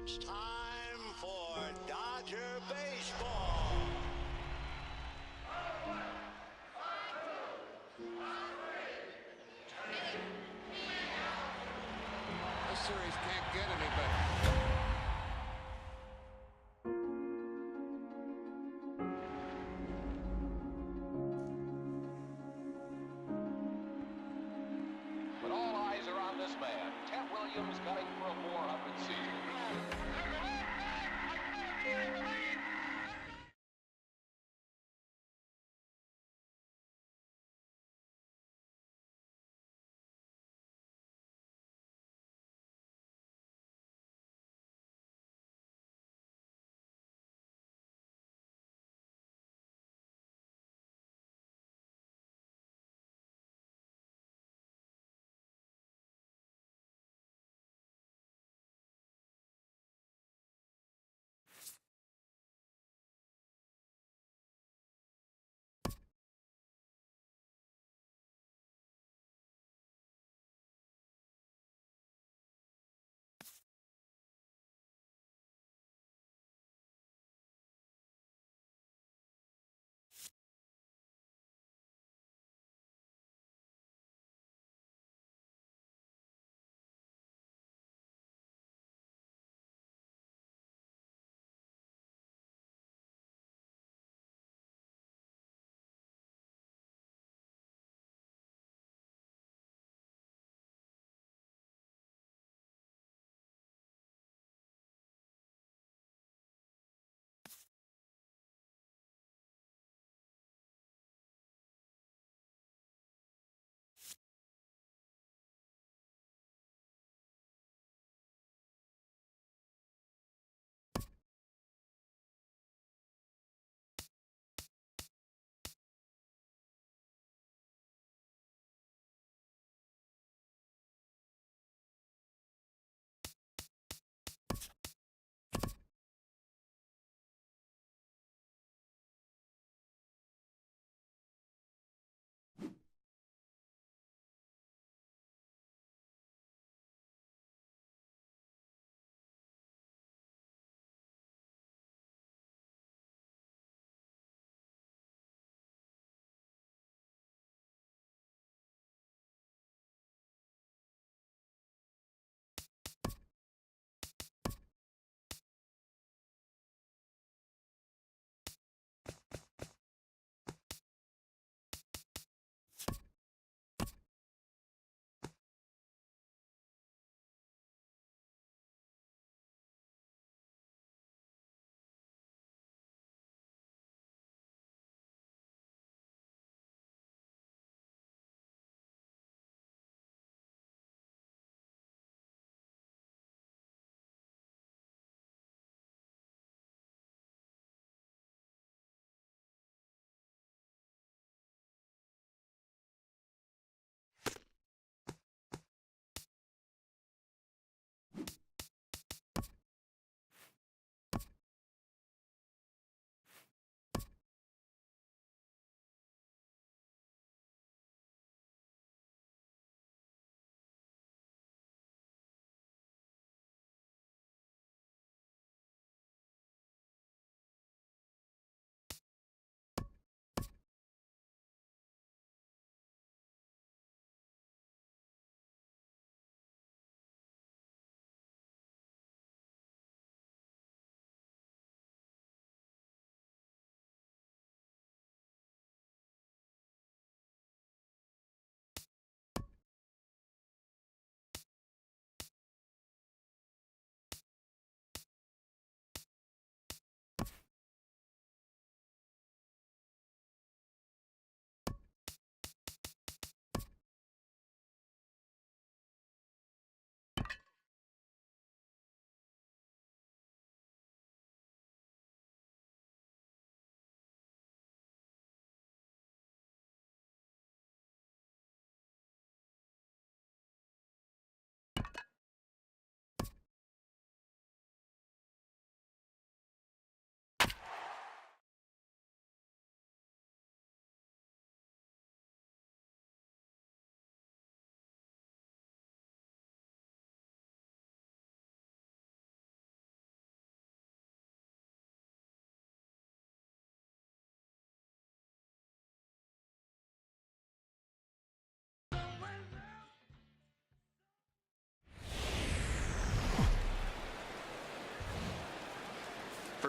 It's time for Dodger baseball. This series can't get any better. But all eyes are on this man, Ted Williams, gunning for a 400 season.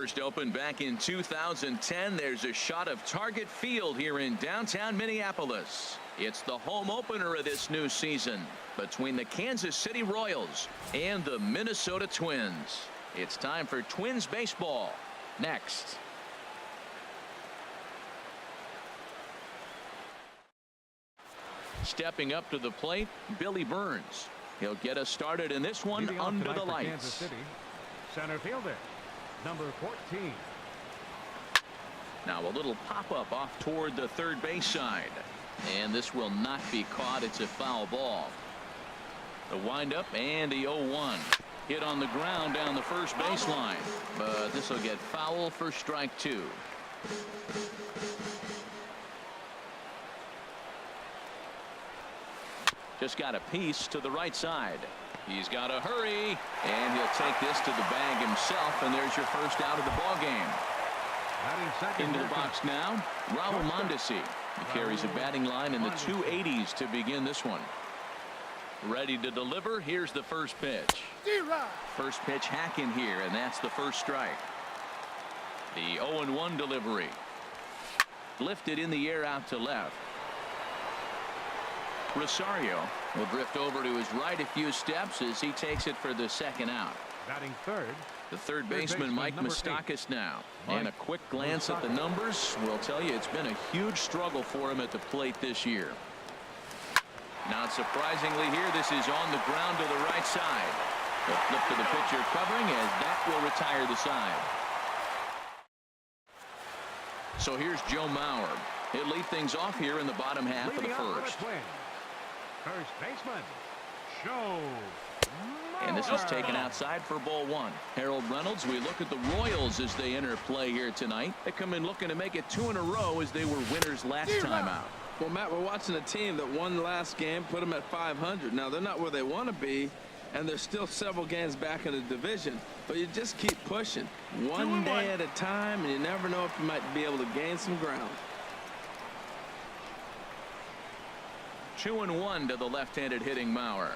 First opened back in 2010. There's a shot of Target Field here in downtown Minneapolis. It's the home opener of this new season between the Kansas City Royals and the Minnesota Twins. It's time for Twins baseball next. Stepping up to the plate, Billy Burns. He'll get us started in this one under the lights. Kansas City, center fielder, number 14. Now a little pop-up off toward the third base side. And this will not be caught. It's a foul ball. The windup and the 0-1. Hit on the ground down the first baseline. But this will get foul for strike two. Just got a piece to the right side. He's got to hurry, and he'll take this to the bag himself, and there's your first out of the ball game. Into the box now, Raul Mondesi. He carries a batting line in the 280s to begin this one. Ready to deliver. Here's the first pitch. First pitch hacking here, and that's the first strike. The 0-1 delivery. Lifted in the air out to left. Rosario will drift over to his right a few steps as he takes it for the second out. Batting third. The third baseman Mike Moustakas now. And a quick glance at the numbers will tell you it's been a huge struggle for him at the plate this year. Not surprisingly here, this is on the ground to the right side. The flip to the pitcher covering as that will retire the side. So here's Joe Mauer. He'll lead things off here in the bottom half of the first. First baseman, Joe Mauer. And this is taken outside for ball one. Harold Reynolds, we look at the Royals as they enter play here tonight. They come in looking to make it 2 in a row as they were winners last time out. Well, Matt, we're watching a team that won last game, put them at 500. Now, they're not where they want to be, and they're still several games back in the division. But you just keep pushing one day at a time, and you never know if you might be able to gain some ground. 2-1 to the left-handed hitting Mauer.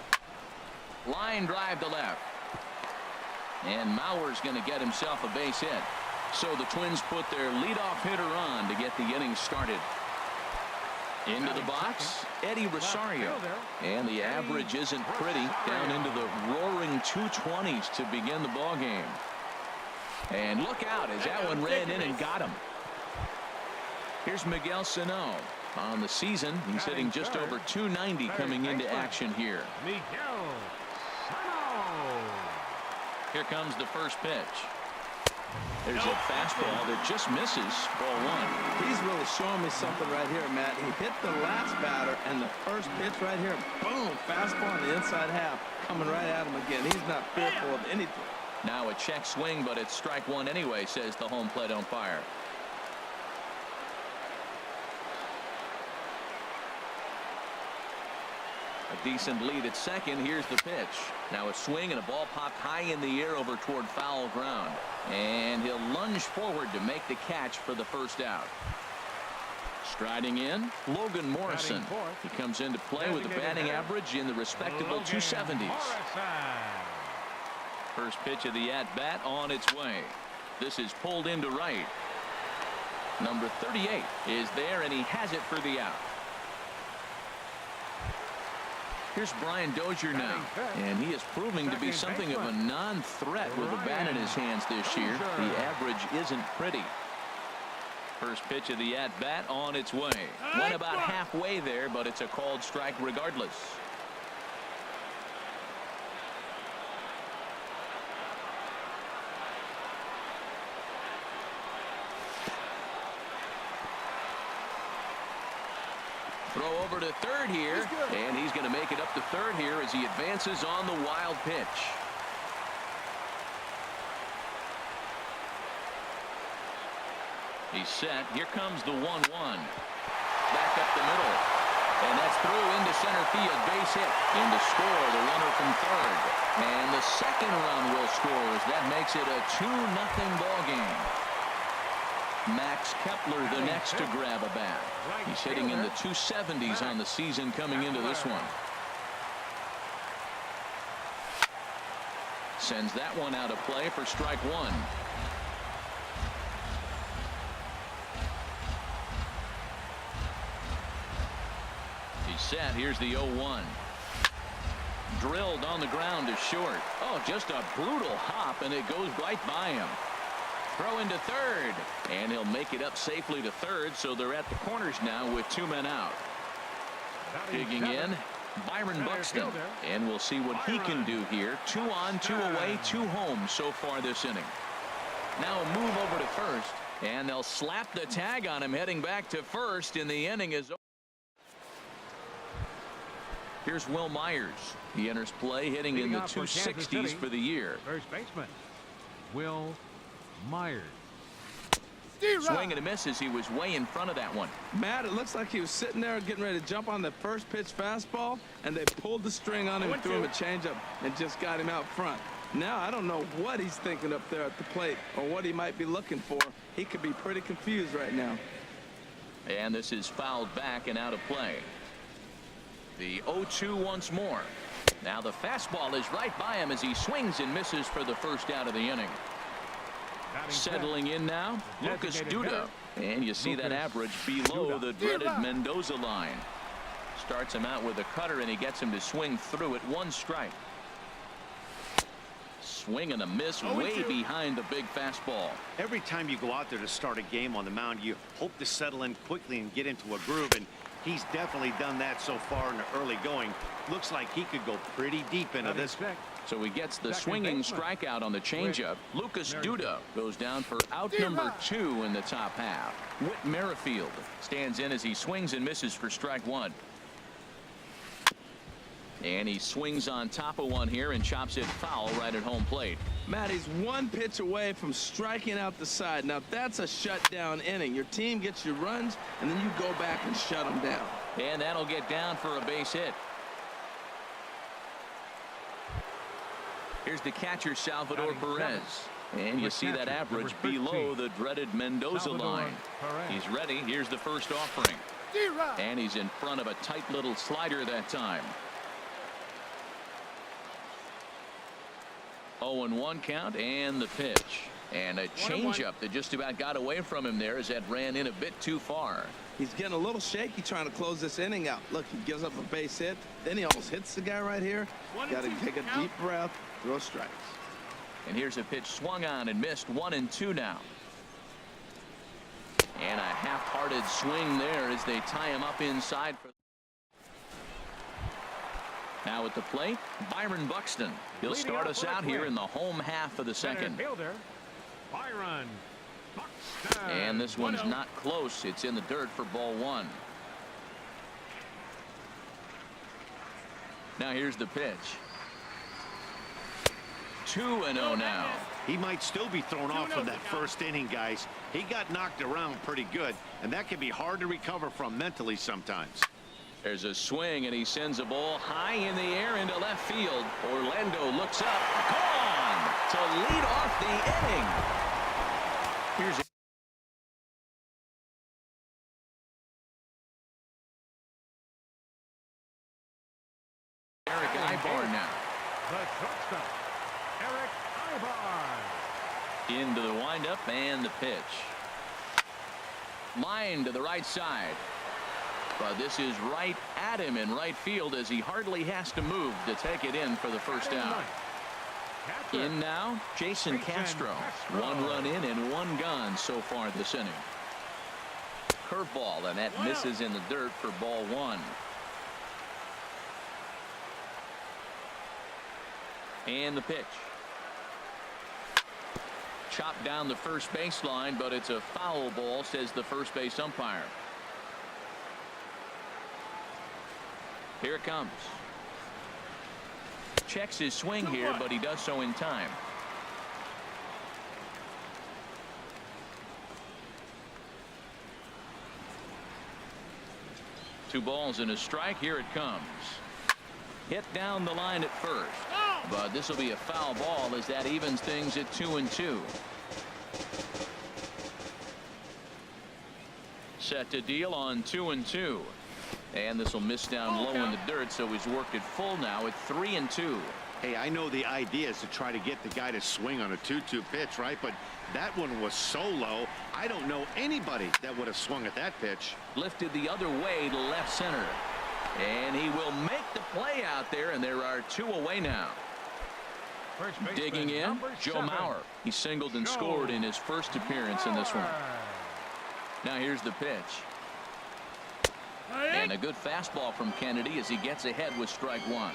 Line drive to left. And Mauer's going to get himself a base hit. So the Twins put their leadoff hitter on to get the inning started. Into the box, Eddie Rosario. And the average isn't pretty. Down into the roaring 220s to begin the ball game. And look out as that one ran in and got him. Here's Miguel Sano. On the season, he's hitting just over 290 coming into action here. Here comes the first pitch. There's a fastball that just misses ball one. He's really showing me something right here, Matt. He hit the last batter, and the first pitch right here, boom, fastball on the inside half, coming right at him again. He's not fearful of anything. Now a check swing, but it's strike one anyway, says the home plate umpire. A decent lead at second. Here's the pitch. Now a swing and a ball popped high in the air over toward foul ground. And he'll lunge forward to make the catch for the first out. Striding in, Logan Morrison. He comes into play with a batting average in the respectable 270s. First pitch of the at-bat on its way. This is pulled into right. Number 38 is there, and he has it for the out. Here's Brian Dozier now, and he is proving to be something of a non-threat with a bat in his hands this year. The average isn't pretty. First pitch of the at-bat on its way. Went about halfway there, but it's a called strike regardless. Throw over to third here, and he's going to make it up to third here as he advances on the wild pitch. He's set. Here comes the 1-1. Back up the middle. And that's through into center field. Base hit. In to score, the runner from third. And the second run will score as that makes it a 2-0 ball game. Max Kepler the next to grab a bat. He's hitting in the 270s on the season coming into this one. Sends that one out of play for strike one. set. Here's the 0-1. Drilled on the ground to short. Oh, just a brutal hop, and it goes right by him. Throw into third, and he'll make it up safely to third, so they're at the corners now with 2 men out. Digging in, Byron Buxton, and we'll see what he can do here. 2 on, 2 away, 2 home so far this inning. Now a move over to first, and they'll slap the tag on him heading back to first, and the inning is over. Here's Will Myers. He enters play hitting in the 260s for the year. First baseman, Will Myers. Swing and a miss as he was way in front of that one. Matt, it looks like he was sitting there getting ready to jump on the first pitch fastball, and they pulled the string on him and threw him a changeup and just got him out front. Now I don't know what he's thinking up there at the plate or what he might be looking for. He could be pretty confused right now. And this is fouled back and out of play. The 0-2 once more. Now the fastball is right by him as he swings and misses for the first out of the inning. Settling in now, Lucas Duda. And you see that average below the dreaded Mendoza line. Starts him out with a cutter, and he gets him to swing through it. 1 strike. Swing and a miss way behind the big fastball. Every time you go out there to start a game on the mound, you hope to settle in quickly and get into a groove, and he's definitely done that so far in the early going. Looks like he could go pretty deep into this. So he gets the swinging strikeout on the changeup. Lucas Duda goes down for out number 2 in the top half. Whit Merrifield stands in as he swings and misses for strike 1. And he swings on top of one here and chops it foul right at home plate. Matt, he's 1 pitch away from striking out the side. Now that's a shutdown inning. Your team gets your runs, and then you go back and shut them down. And that'll get down for a base hit. Here's the catcher, Salvador Perez. And you see that average below the dreaded Mendoza line. He's ready. Here's the first offering. And he's in front of a tight little slider that time. 0-1 count, and the pitch. And a changeup that just about got away from him there as that ran in a bit too far. He's getting a little shaky trying to close this inning out. Look, he gives up a base hit. Then he almost hits the guy right here. Got to take a deep breath, throw strikes. And here's a pitch swung on and missed. 1-2 now. And a half-hearted swing there as they tie him up inside. Now at the plate, Byron Buxton. He'll start us out here in the home half of the second. Byron Buxton. And this one's not close. It's in the dirt for ball 1. Now here's the pitch. 2-0 now. He might still be thrown off from that first inning, guys. He got knocked around pretty good, and that can be hard to recover from mentally sometimes. There's a swing, and he sends a ball high in the air into left field. Orlando looks up. Gone to lead off the inning. Here's Eric Ibar now. The shortstop, Eric Ibar. Into the windup and the pitch. Line to the right side. But this is right at him in right field as he hardly has to move to take it in for the first out. In now, Jason Castro. 1 run in and 1 gone so far this inning. Curveball, and that misses in the dirt for ball 1. And the pitch. Chopped down the first baseline, but it's a foul ball, says the first base umpire. Here it comes. Checks his swing here, but he does so in time. Two balls and a strike. Here it comes. Hit down the line at first. But this will be a foul ball as that evens things at 2-2. Set to deal on 2-2. And this will miss down low in the dirt, so he's worked it full now at 3-2. Hey, I know the idea is to try to get the guy to swing on a 2-2 pitch, right? But that one was so low, I don't know anybody that would have swung at that pitch. Lifted the other way to left center. And he will make the play out there, and there are 2 away now. Digging in, Joe Mauer. He singled and scored in his first appearance in this one. Now here's the pitch. And a good fastball from Kennedy as he gets ahead with strike 1.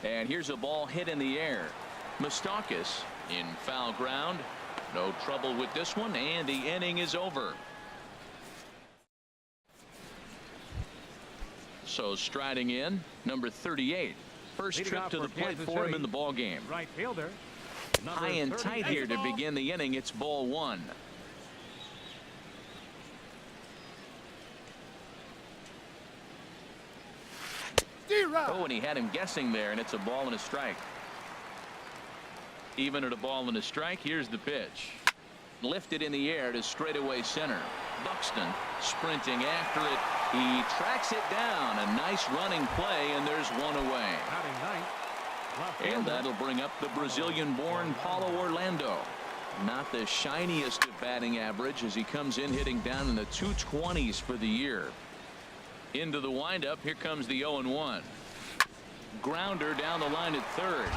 And here's a ball hit in the air. Moustakas in foul ground. No trouble with this one, and the inning is over. So striding in, number 38. First trip to the plate for him in the ball game. Right fielder. High and tight here to begin the inning. It's ball 1. Oh, and he had him guessing there, and it's a ball and a strike. Even at a ball and a strike, here's the pitch. Lifted in the air to straightaway center. Buxton sprinting after it. He tracks it down. A nice running play, and there's 1 away. And that'll bring up the Brazilian-born Paulo Orlando. Not the shiniest of batting average as he comes in hitting down in the 220s for the year. Into the windup. Here comes the 0-1. Grounder down the line at third.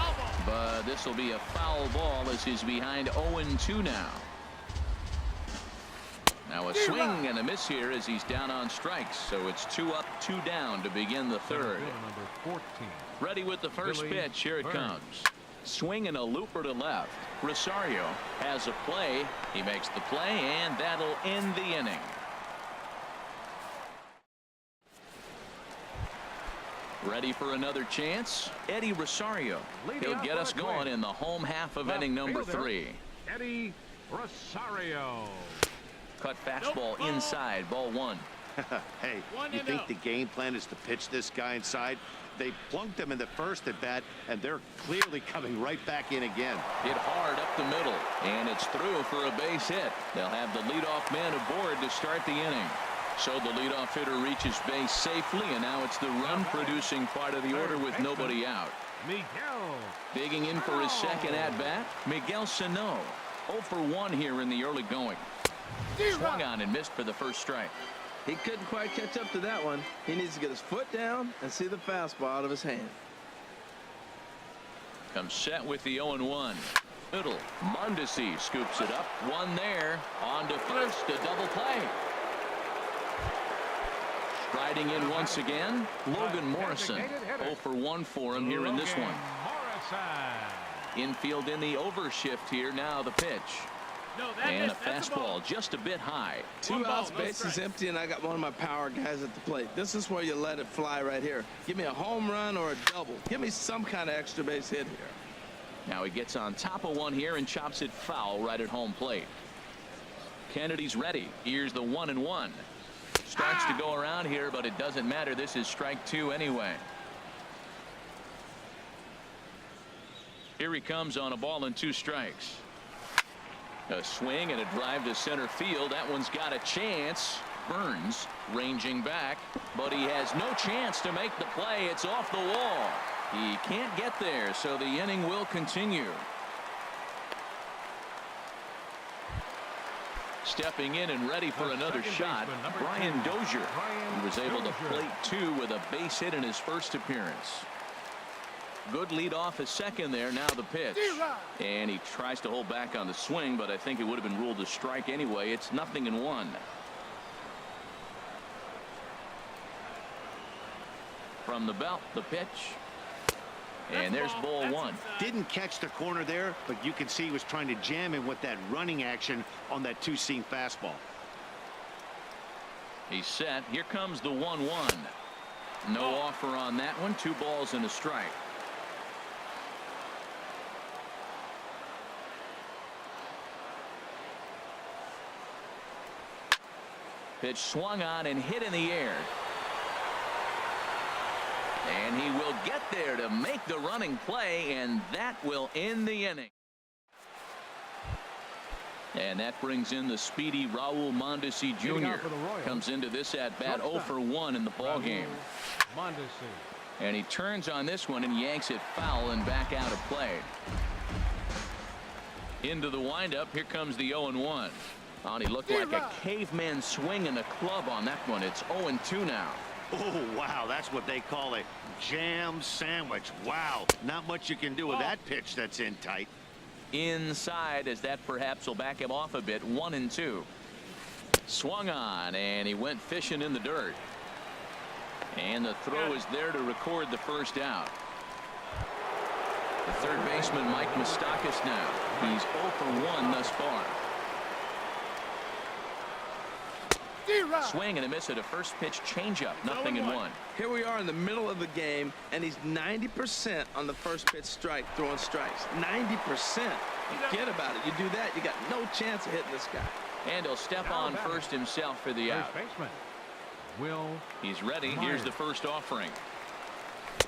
But this will be a foul ball as he's behind 0-2 now. Now a swing and a miss here as he's down on strikes. So it's 2 up, 2 down to begin the third. Ready with the first pitch. Here it comes. Swing and a looper to left. Rosario has a play. He makes the play, and that'll end the inning. Ready for another chance? Eddie Rosario. He'll get us going in the home half of inning number 3. Eddie Rosario. Cut fastball inside, ball 1. Hey, you think the game plan is to pitch this guy inside? They plunked him in the first at bat, and they're clearly coming right back in again. Hit hard up the middle, and it's through for a base hit. They'll have the leadoff man aboard to start the inning. So the leadoff hitter reaches base safely, and now it's the run-producing part of the order with nobody out. Miguel. Digging in for his second at-bat, Miguel Sano. 0 for 1 here in the early going. Swung on and missed for the first strike. He couldn't quite catch up to that one. He needs to get his foot down and see the fastball out of his hand. Comes set with the 0-1. Middle. Mondesi scoops it up. 1 there. On to first. A double play. Striding in once again, Logan Morrison. 0 for 1 for him here in this one. Infield in the overshift here. Now the pitch. And a fastball just a bit high. 2 outs, bases empty, and I got one of my power guys at the plate. This is where you let it fly right here. Give me a home run or a double. Give me some kind of extra base hit here. Now he gets on top of one here and chops it foul right at home plate. Kennedy's ready. Here's the 1-1. Starts to go around here, but it doesn't matter. This is strike 2 anyway. Here he comes on a ball and 2 strikes. A swing and a drive to center field. That one's got a chance. Burns ranging back, but he has no chance to make the play. It's off the wall. He can't get there, so the inning will continue. Stepping in and ready for another shot, Brian Dozier. He was able to plate 2 with a base hit in his first appearance. Good lead off at second there. Now the pitch. And he tries to hold back on the swing, but I think it would have been ruled a strike anyway. It's 0-1. From the belt, the pitch. And there's ball 1. Didn't catch the corner there, but you can see he was trying to jam him with that running action on that 2-seam fastball. He's set. Here comes the 1-1. No offer on that one. 2 balls and a strike. Pitch swung on and hit in the air. And he will get there to make the running play, and that will end the inning. And that brings in the speedy Raul Mondesi Jr. Comes into this at bat 0 for 1 in the ball game. And he turns on this one and yanks it foul and back out of play. Into the windup. Here comes the 0-1. Oh, he looked like a caveman swinging a club on that one. It's 0-2 now. Oh, wow. That's what they call a jam sandwich. Wow. Not much you can do with that pitch that's in tight. Inside, as that perhaps will back him off a bit. 1-2. Swung on, and he went fishing in the dirt. And the throw is there to record the first out. The third baseman, Mike Moustakas, now. He's 0 for 1 thus far. Swing and a miss at a first pitch changeup. 0-1. Here we are in the middle of the game, and he's 90% on the first pitch strike, throwing strikes. 90%. Forget about it. You do that, you got no chance of hitting this guy. And he'll step on first himself for the out. Baseman. He's ready. Here's the first offering.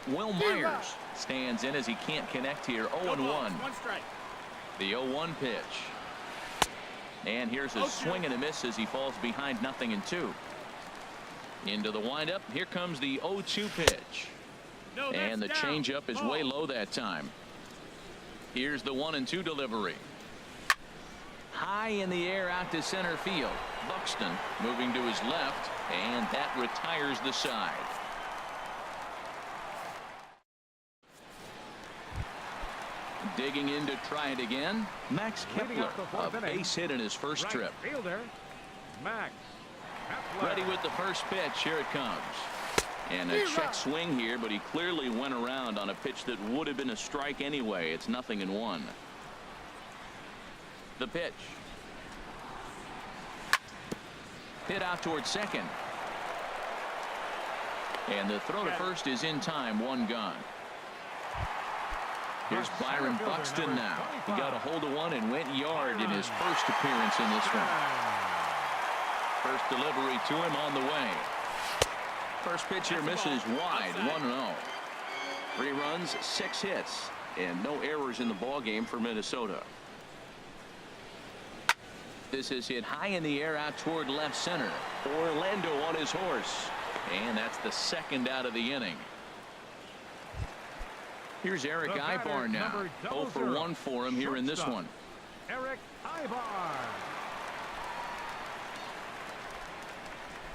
Will Myers stands in as he can't connect here. 0-1. The 0-1 pitch. And here's a swing and a miss as he falls behind 0-2. Into the windup. Here comes the 0-2 pitch. And the changeup is way low that time. Here's the 1-2 delivery. High in the air out to center field. Buxton moving to his left, and that retires the side. Digging in to try it again. Max Kepler, a base hit in his first trip. Fielder, Max Kepler. Ready with the first pitch. Here it comes. And a check swing here, but he clearly went around on a pitch that would have been a strike anyway. It's 0-1. The pitch. Hit out towards second. And the throw to first is in time. 1 gone. Here's Byron Buxton now. He got a hold of one and went yard in his first appearance in this one. First delivery to him on the way. First pitch here misses wide. 1-0. 3 runs, 6 hits, and no errors in the ball game for Minnesota. This is hit high in the air out toward left center. Orlando on his horse. And that's the second out of the inning. Here's Eric Ibar now. 0 for 1 for him here in this one. Eric Ibar.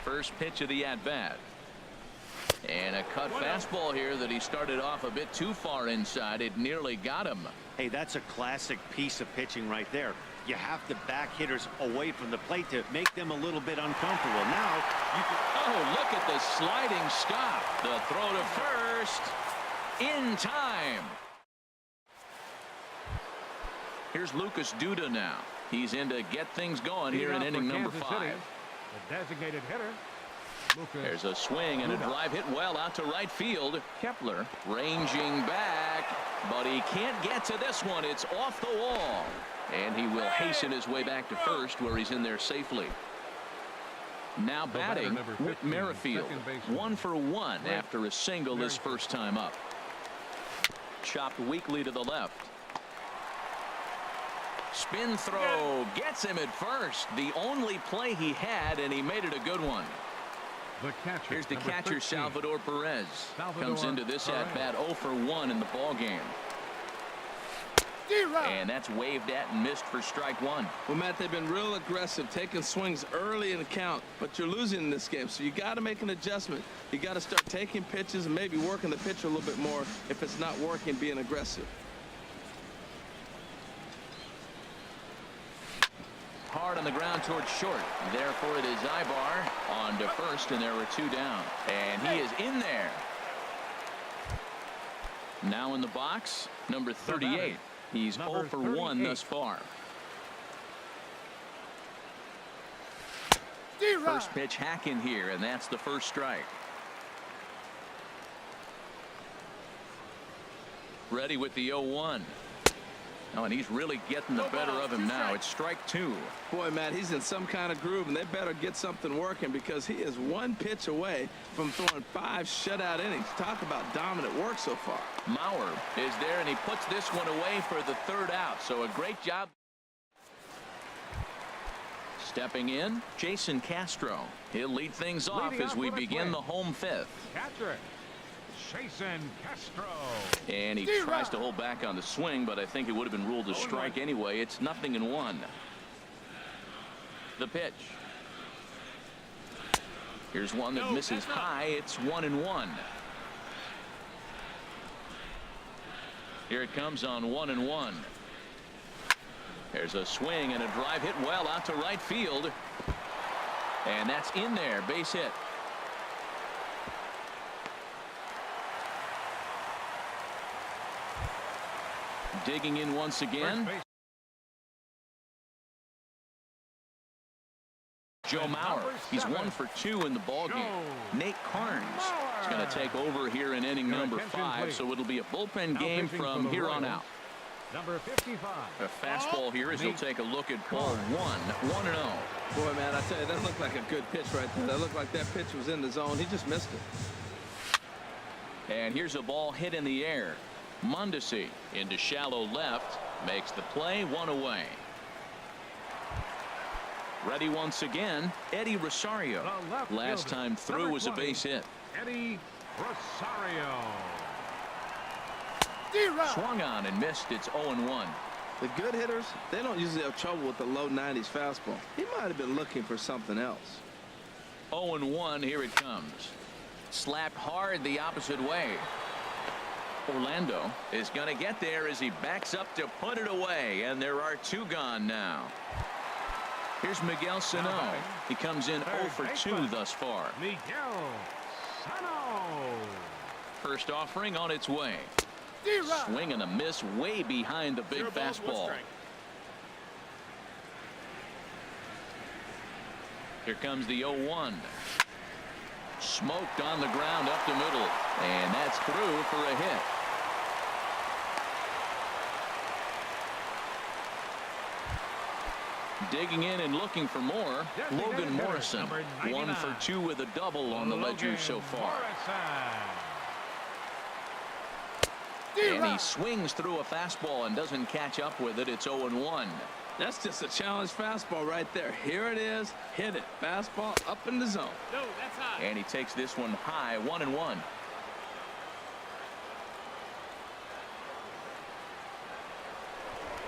First pitch of the at-bat. And a cut fastball here that he started off a bit too far inside. It nearly got him. Hey, that's a classic piece of pitching right there. You have to back hitters away from the plate to make them a little bit uncomfortable. Now, you can... Oh, look at the sliding stop. The throw to first. In time. Here's Lucas Duda now. He's in to get things going here in inning number 5. The designated hitter. There's a swing and a drive hit well out to right field. Kepler ranging back, but he can't get to this one. It's off the wall. And he will hasten his way back to first, where he's in there safely. Now batting, Whit Merrifield. 1 for 1 after a single his first time up. Chopped weakly to the left. Spin throw gets him at first. The only play he had, and he made it a good one. Here's the catcher, Salvador Perez. Comes into this at-bat 0 for 1 in the ball game. And that's waved at and missed for strike 1. Well, Matt, they've been real aggressive, taking swings early in the count, but you're losing in this game, so you got to make an adjustment. You got to start taking pitches and maybe working the pitcher a little bit more if it's not working, being aggressive. Hard on the ground towards short. Therefore, it is Ibar on to first, and there were 2 down. And he is in there. Now in the box, number 38. He's 0 for 1 thus far. First pitch hack in here, and that's the first strike. Ready with the 0-1. Oh, and he's really getting the better of him now. It's strike 2. Boy, Matt, he's in some kind of groove, and they better get something working because he is 1 pitch away from throwing 5 shutout innings. Talk about dominant work so far. Mauer is there, and he puts this one away for the 3rd out. So a great job. Stepping in, Jason Castro. He'll lead things off as we begin the home 5th. Catcher, Jason Castro. And he tries to hold back on the swing, but I think it would have been ruled a strike anyway. It's 0-1. The pitch. Here's one that misses high. It's 1-1. Here it comes on 1-1. There's a swing and a drive hit well out to right field. And that's in there. Base hit. Digging in once again. Joe Mauer. He's 1 for 2 in the ballgame. Nate Carnes is going to take over here in inning number 5, so it'll be a bullpen game from here on out. Number 55. A fastball here as he'll take a look at ball 1. 1-0. Boy, man, I tell you, that looked like a good pitch right there. That looked like that pitch was in the zone. He just missed it. And here's a ball hit in the air. Mondesi into shallow left. Makes the play. 1 away. Ready once again, Eddie Rosario. Last time through was a base hit. Eddie Rosario. Swung on and missed. It's 0-1. The good hitters, they don't usually have trouble with the low 90s fastball. He might have been looking for something else. 0-1. Here it comes. Slapped hard the opposite way. Orlando is going to get there as he backs up to put it away, and there are 2 gone now. Here's Miguel Sano. He comes in 0 for 2 thus far. Miguel Sano. First offering on its way. Swing and a miss way behind the big fastball. Here comes the 0-1. Smoked on the ground up the middle, and that's through for a hit. Digging in and looking for more, Logan Morrison. 1 for 2 with a double on the ledger so far. And he swings through a fastball and doesn't catch up with it. It's 0-1. That's just a challenge fastball right there. Here it is. Hit it. Fastball up in the zone. No, that's high. And he takes this one high. 1-1.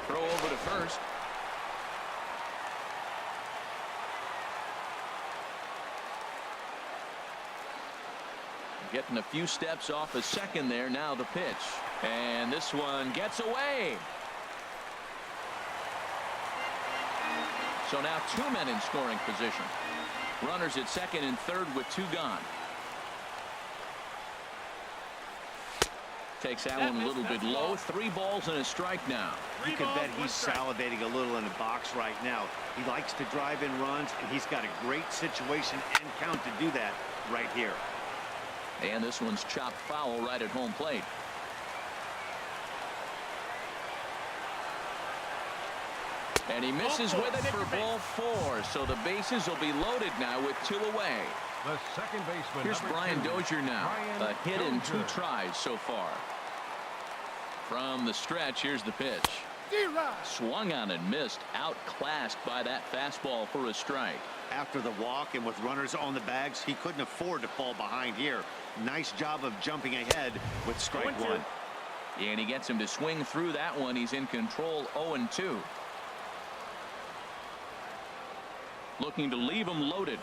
Throw over to first. Getting a few steps off a second there. Now the pitch. And this one gets away. So now 2 men in scoring position. Runners at second and third with 2 gone. Takes that one a little bit low. 3 balls and a strike now. You can bet he's salivating a little in the box right now. He likes to drive in runs, and he's got a great situation and count to do that right here. And this one's chopped foul right at home plate. And he misses with it for ball 4. So the bases will be loaded now with 2 away. The second baseman. Here's Brian Dozier now. A hit in 2 tries so far. From the stretch, here's the pitch. Swung on and missed. Outclassed by that fastball for a strike. After the walk and with runners on the bags, he couldn't afford to fall behind here. Nice job of jumping ahead with strike 1. And he gets him to swing through that one. He's in control. 0-2. Looking to leave him loaded.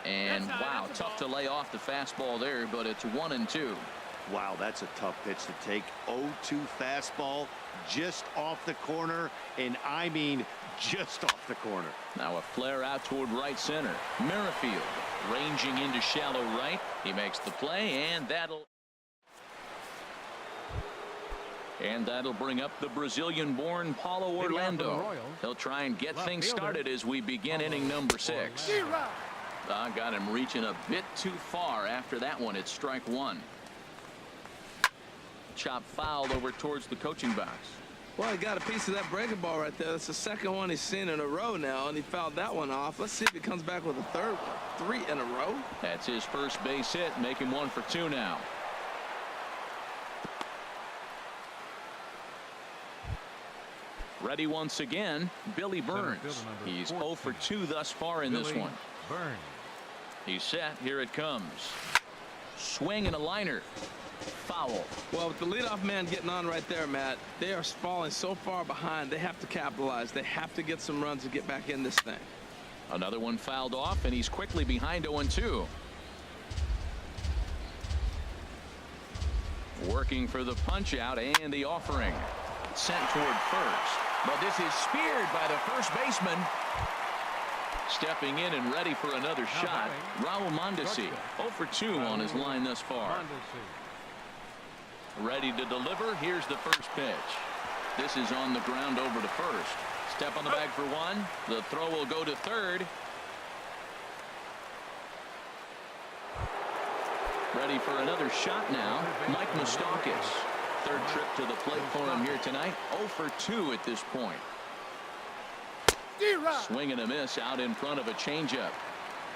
And wow, tough to lay off the fastball there, but it's 1-2. Wow, that's a tough pitch to take. 0-2 fastball just off the corner, and I mean just off the corner. Now a flare out toward right center. Merrifield ranging into shallow right. He makes the play, and that'll bring up the Brazilian-born Paulo Orlando. He'll try and get things started as we begin inning number 6. Got him reaching a bit too far after that one. It's strike 1. Chop foul over towards the coaching box. Well, he got a piece of that breaking ball right there. That's the second one he's seen in a row now, and he fouled that one off. Let's see if he comes back with a third one. 3 in a row. That's his first base hit, making 1 for 2 now. Ready once again, Billy Burns. He's 0 for 2 thus far in this one. He's set. Here it comes. Swing and a liner. Foul. Well, with the leadoff man getting on right there, Matt, they are falling so far behind. They have to capitalize. They have to get some runs to get back in this thing. Another one fouled off, and he's quickly behind 0-2. Working for the punch out and the offering. Sent toward first. But this is speared by the first baseman. Stepping in and ready for another shot, Raul Mondesi. 0-for-2 on his line thus far. Ready to deliver. Here's the first pitch. This is on the ground over to first. Step on the bag for one. The throw will go to third. Ready for another shot now, Mike Moustakas. Third trip to the plate for him here tonight. 0-for-2 at this point. Swing and a miss out in front of a changeup.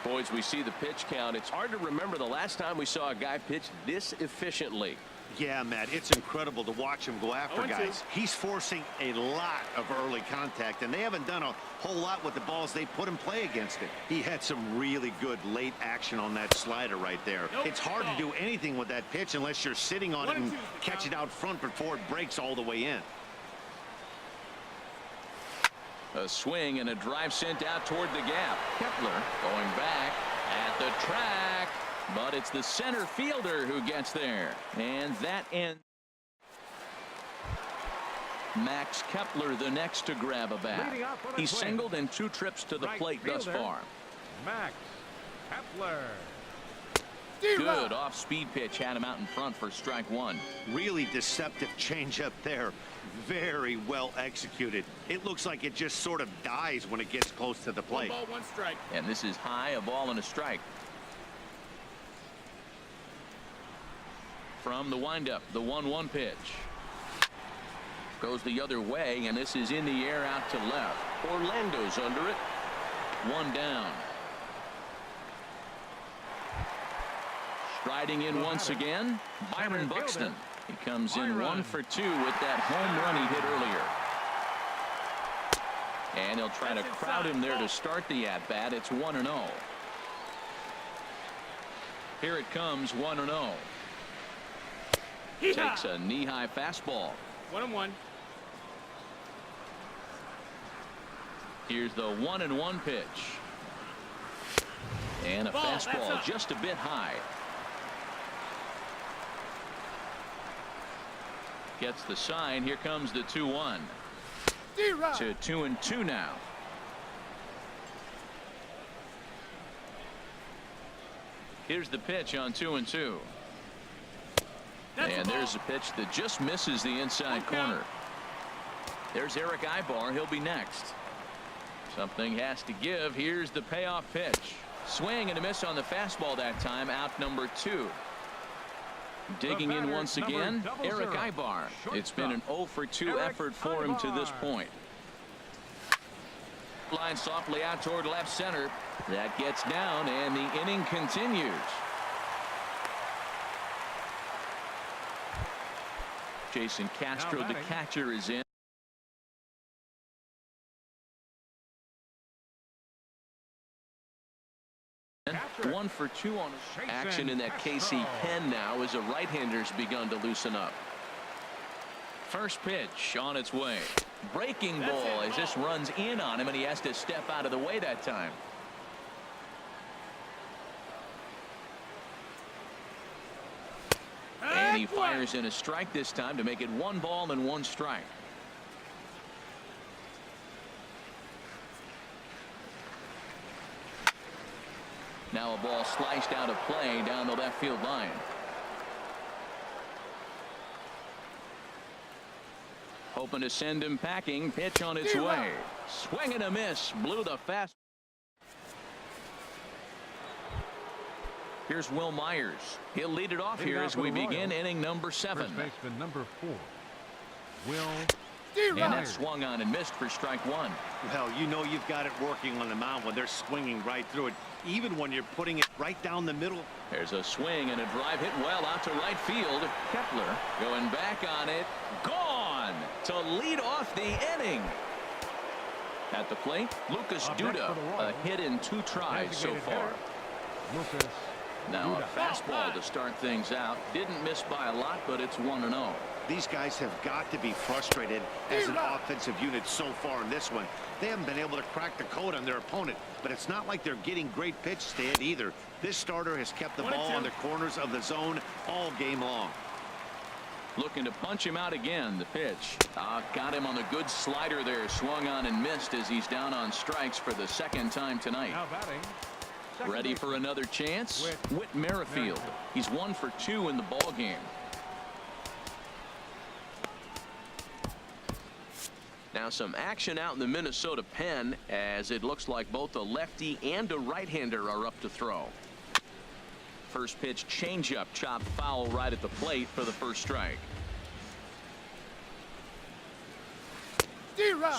Boys, we see the pitch count. It's hard to remember the last time we saw a guy pitch this efficiently. Yeah, Matt, it's incredible to watch him go after guys. He's forcing a lot of early contact, and they haven't done a whole lot with the balls they put in play against it. He had some really good late action on that slider right there. It's hard to do anything with that pitch unless you're sitting on it and catch it out front before it breaks all the way in. A swing and a drive sent out toward the gap. Kepler going back at the track. But it's the center fielder who gets there. And that ends. Max Kepler the next to grab a bat. He's singled in 2 trips to the plate thus far. Max Kepler. Good off-speed pitch had him out in front for strike one. Really deceptive changeup there. Very well executed. It looks like it just sort of dies when it gets close to the plate. 1 ball, 1 strike. And this is high, a ball and a strike. From the windup, the 1-1 pitch. Goes the other way, and this is in the air out to left. Orlando's under it. 1 down. Striding in once again, Byron Buxton. He comes in 1-for-2 with that home run he hit earlier. And he'll try to crowd him there to start the at-bat. It's 1-0. Here it comes, 1-0. Takes a knee-high fastball. 1-1. Here's the 1-1 pitch. And a fastball just a bit high. Gets the sign. Here comes the 2-1. To 2-2 now. Here's the pitch on 2-2. And there's a pitch that just misses the inside corner. There's Eric Ibar. He'll be next. Something has to give. Here's the payoff pitch. Swing and a miss on the fastball that time. Out number 2. Digging in once again, Eric Ibar. It's been an 0-for-2 effort for him to this point. Line softly out toward left center. That gets down, and the inning continues. Jason Castro, the catcher, is in. Catcher. 1-for-2 on action in that KC pen now as a right-hander's begun to loosen up. First pitch on its way. Breaking ball as this runs in on him, and he has to step out of the way that time. And he fires in a strike this time to make it 1 ball and 1 strike. Now a ball sliced out of play down the left field line. Hoping to send him packing. Pitch on its way. Swing and a miss. Blew the fast. Here's Will Myers. He'll lead it off here as we begin inning number 7. First baseman number 4, Will. And that swung on and missed for strike 1. Well, you know you've got it working on the mound when they're swinging right through it, even when you're putting it right down the middle. There's a swing and a drive hit well out to right field. Kepler going back on it. Gone to lead off the inning. At the plate, Lucas Duda, a hit in 2 tries so far. Lucas Now a fastball to start things out. Didn't miss by a lot, but it's 1-0. These guys have got to be frustrated as an offensive unit so far in this one. They haven't been able to crack the code on their opponent, but it's not like they're getting great pitch stand either. This starter has kept the ball on the corners of the zone all game long. Looking to punch him out again. The pitch. Got him on the good slider there. Swung on and missed as he's down on strikes for the second time tonight. Now batting. Ready for another chance? Whit Merrifield. He's 1 for 2 in the ball game. Now some action out in the Minnesota pen as it looks like both a lefty and a right-hander are up to throw. First pitch changeup chopped foul right at the plate for the first strike.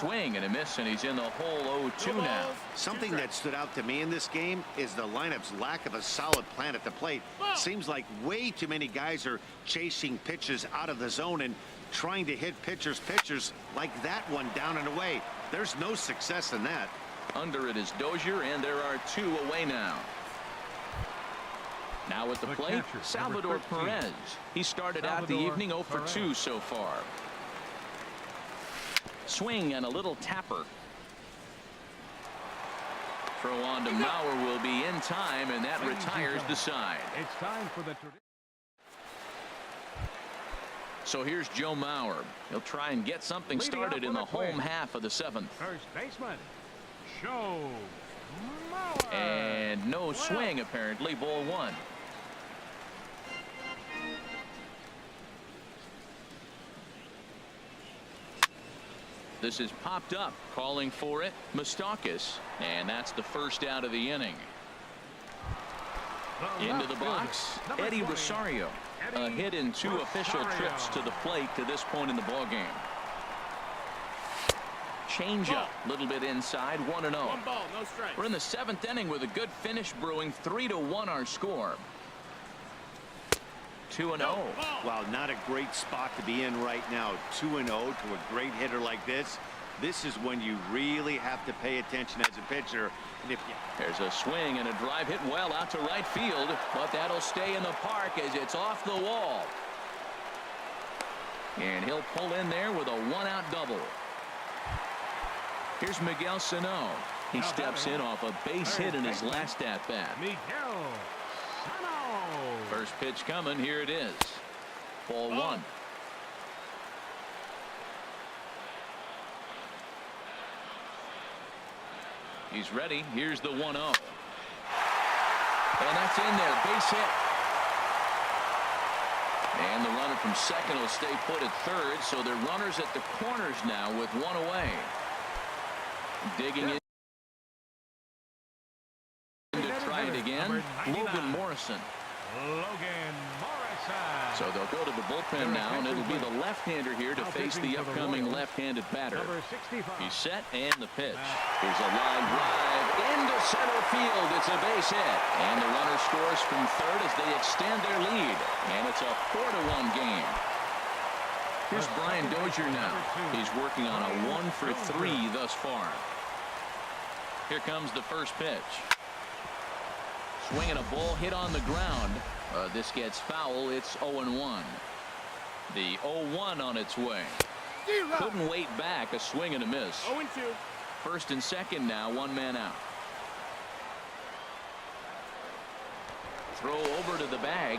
Swing and a miss, and he's in the hole 0-2 now. Something that stood out to me in this game is the lineup's lack of a solid plan at the plate. Seems like way too many guys are chasing pitches out of the zone and trying to hit pitchers like that one down and away. There's no success in that. Under it is Dozier, and there are 2 away now. Now at the plate, Salvador Perez. He started out the evening 0 for 2 so far. Swing and a little tapper. Throw on to Mauer will be in time, and that retires the side. It's time for the. So here's Joe Mauer. He'll try and get something started in the home half of the 7th. First baseman, Joe Mauer. And no swing apparently. Ball 1. This is popped up, calling for it, Moustakas, and that's the first out of the inning. Into the box, Eddie Rosario. A hit in 2 official trips to the plate to this point in the ball game. Changeup, little bit inside, 1-0. 1 ball, no strike. We're in the 7th inning with a good finish brewing. 3-1 our score. 2-0. Wow, not a great spot to be in right now. 2-0 to a great hitter like this. This is when you really have to pay attention as a pitcher. And if there's a swing and a drive hit well out to right field, but that'll stay in the park as it's off the wall. And he'll pull in there with a 1-out double. Here's Miguel Sano. He steps in off a base hit in his last at bat. Miguel Sano. First pitch coming. Here it is. Ball 1. He's ready. Here's the 1-0. And that's in there. Base hit. And the runner from second will stay put at third. So they're runners at the corners now with 1 away. Digging in to try it again. Logan Morrison. So they'll go to the bullpen now, and it'll be the left-hander here to face the upcoming left-handed batter. He's set, and the pitch. Here's a line drive into center field. It's a base hit. And the runner scores from third as they extend their lead. And it's a 4-1 game. Here's Brian Dozier now. He's working on a 1 for 3 thus far. Here comes the first pitch. Swinging a ball hit on the ground. This gets foul. It's 0-1. The 0-1 on its way. Couldn't wait back. A swing and a miss. 0-2. First and second now. 1 man out. Throw over to the bag.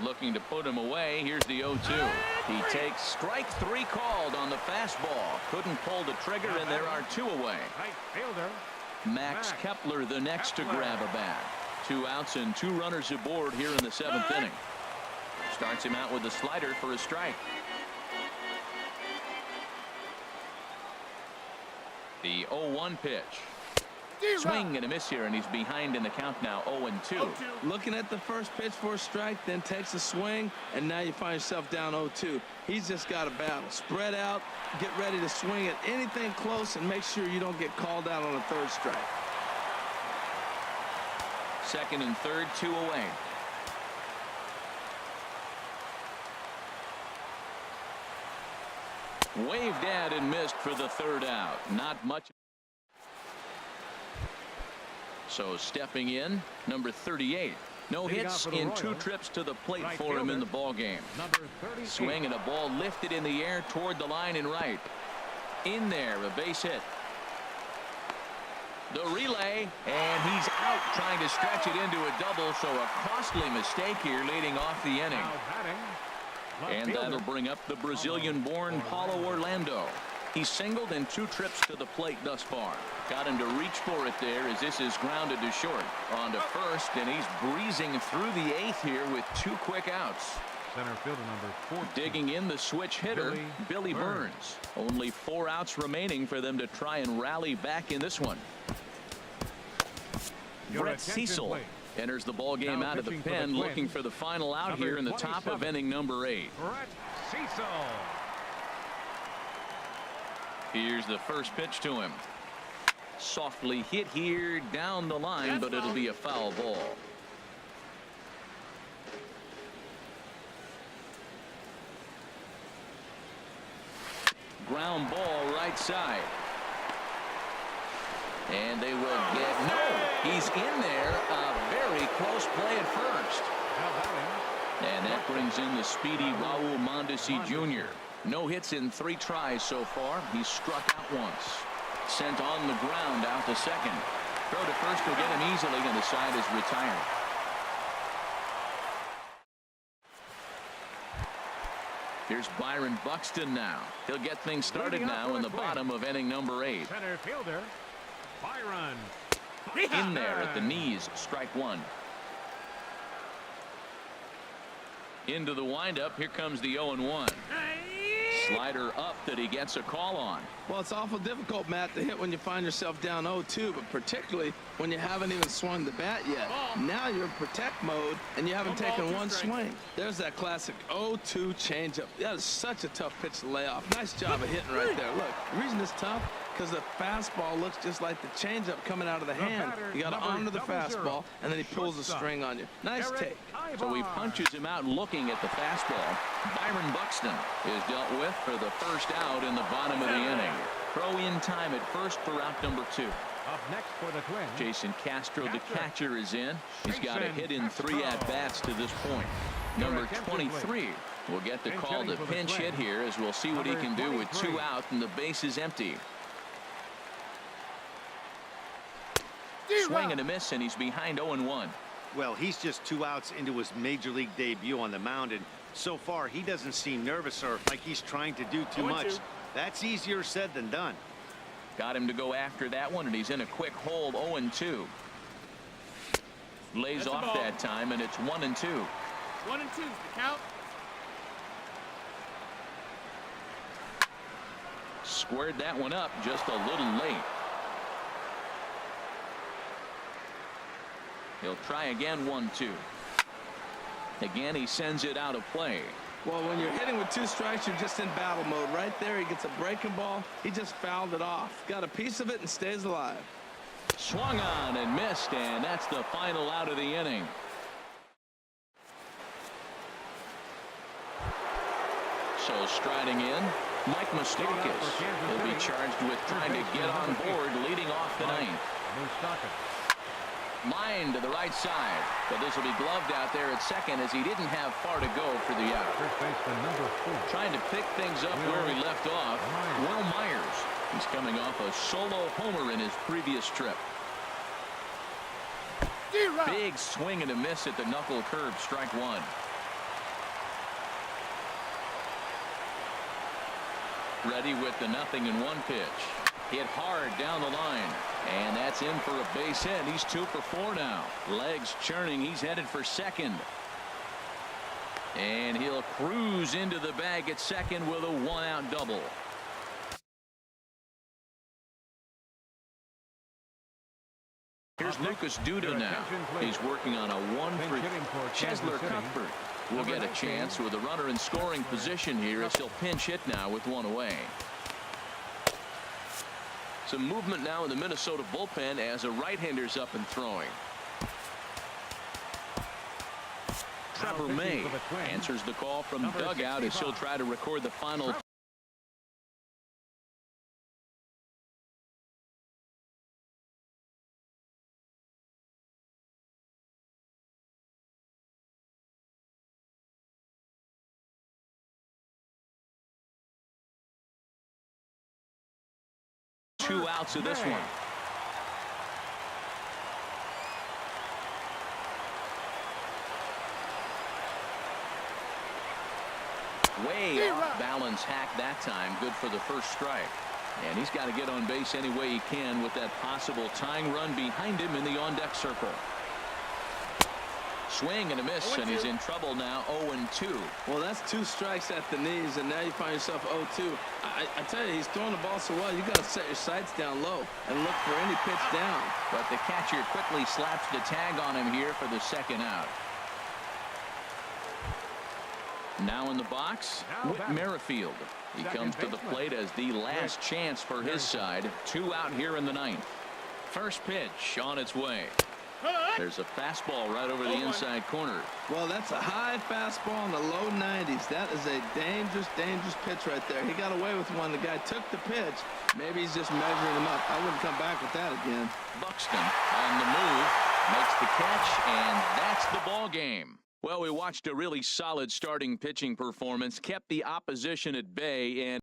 Looking to put him away. Here's the 0-2. He takes strike 3 called on the fastball. Couldn't pull the trigger, and there are 2 away. Right fielder. Max Kepler the next to grab a bat. 2 outs and 2 runners aboard here in the 7th inning. Starts him out with a slider for a strike. The 0-1 pitch. Swing and a miss here, and he's behind in the count now. 0-2. Looking at the first pitch for a strike, then takes a swing, and now you find yourself down 0-2. He's just got a battle. Spread out, get ready to swing at anything close, and make sure you don't get called out on a 3rd strike. Second and third, 2 away. Waved at and missed for the third out. Not much. So stepping in, number 38. No hits in 2 trips to the plate for him in the ball game. Swing and a ball lifted in the air toward the line and right. In there, a base hit. The relay, and he's out trying to stretch it into a double, so a costly mistake here leading off the inning. And that'll bring up the Brazilian-born Paulo Orlando. He's singled in 2 trips to the plate thus far. Got him to reach for it there as this is grounded to short. On to first, and he's breezing through the 8th here with 2 quick outs. Center fielder number 14. Digging in the switch hitter, Billy Burns. Only 4 outs remaining for them to try and rally back in this one. Brett Cecil enters the ball game out of the pen, looking for the final out here in the top of inning number 8. Brett Cecil. Here's the first pitch to him. Softly hit here down the line, but it'll be a foul ball. Ground ball right side. And they will get no. He's in there. A very close play at first. And that brings in the speedy Raul Mondesi Jr. No hits in 3 tries so far. He's struck out once. Sent on the ground out to second. Throw to first will get him easily, and the side is retired. Here's Byron Buxton now. He'll get things started now in the bottom of inning number 8. Center fielder Byron. In there at the knees, strike 1. Into the windup. Here comes the 0-1. Slider up that he gets a call on. Well, it's awful difficult, Matt, to hit when you find yourself down 0-2, but particularly when you haven't even swung the bat yet. Now you're in protect mode, and you haven't taken 1 swing. There's that classic 0-2 changeup. That is such a tough pitch to lay off. Nice job of hitting right there. Look, the reason it's tough, because the fastball looks just like the changeup coming out of the hand. You got to honor the fastball, and then he pulls the string on you. Nice take. So he punches him out looking at the fastball. Byron Buxton is dealt with for the first out in the bottom of the inning. Throw in time at first for out number 2. Up next for the Twins, Jason Castro, the catcher, is in. He's got a hit in 3 at-bats to this point. Number 23 will get the call to pinch hit here, as we'll see what he can do with 2 out and the base is empty. Swing and a miss, and he's behind 0-1. Well, he's just 2 outs into his major league debut on the mound, and so far he doesn't seem nervous or like he's trying to do too much. That's easier said than done. Got him to go after that one, and he's in a quick hold. 0-2. Lays off that time, and it's 1-2. 1-2 is the count. Squared that one up just a little late. He'll try again. 1-2. Again, he sends it out of play. Well, when you're hitting with 2 strikes, you're just in battle mode. Right there, he gets a breaking ball. He just fouled it off. Got a piece of it and stays alive. Swung on and missed, and that's the final out of the inning. So striding in, Mike Moustakas. He'll be charged with trying to get on board, leading off the 9th. Line to the right side, but this will be gloved out there at second as he didn't have far to go for the out. Trying to pick things up where he left off, Will Myers. He's coming off a solo homer in his previous trip. Big swing and a miss at the knuckle curve, strike 1. Ready with the 0-1 pitch. Hit hard down the line, and that's in for a base hit. He's 2 for 4 now. Legs churning. He's headed for second, and he'll cruise into the bag at second with a 1-out double. Here's Lucas Duda now. He's working on a 1-3. Chesler Cuthbert will get a chance with a runner in scoring position here as he'll pinch hit now with 1 away. Some movement now in the Minnesota bullpen as a right-hander's up and throwing. Trevor May answers the call from dugout as he'll try to record the final 2 outs of this one. Way off balance hack that time. Good for the first strike. And he's got to get on base any way he can with that possible tying run behind him in the on-deck circle. Swing and a miss, and he's in trouble now. 0-2. Well, that's 2 strikes at the knees, and now you find yourself 0-2. I tell you, he's throwing the ball so well, you got to set your sights down low and look for any pitch down. But the catcher quickly slaps the tag on him here for the second out. Now in the box, Whit Merrifield. He comes to the plate as the last chance for his side. 2 out here in the 9th. First pitch on its way. There's a fastball right over the inside corner. Well, that's a high fastball in the low 90s. That is a dangerous, dangerous pitch right there. He got away with one. The guy took the pitch. Maybe he's just measuring him up. I wouldn't come back with that again. Buxton on the move, makes the catch, and that's the ball game. Well, we watched a really solid starting pitching performance, kept the opposition at bay, and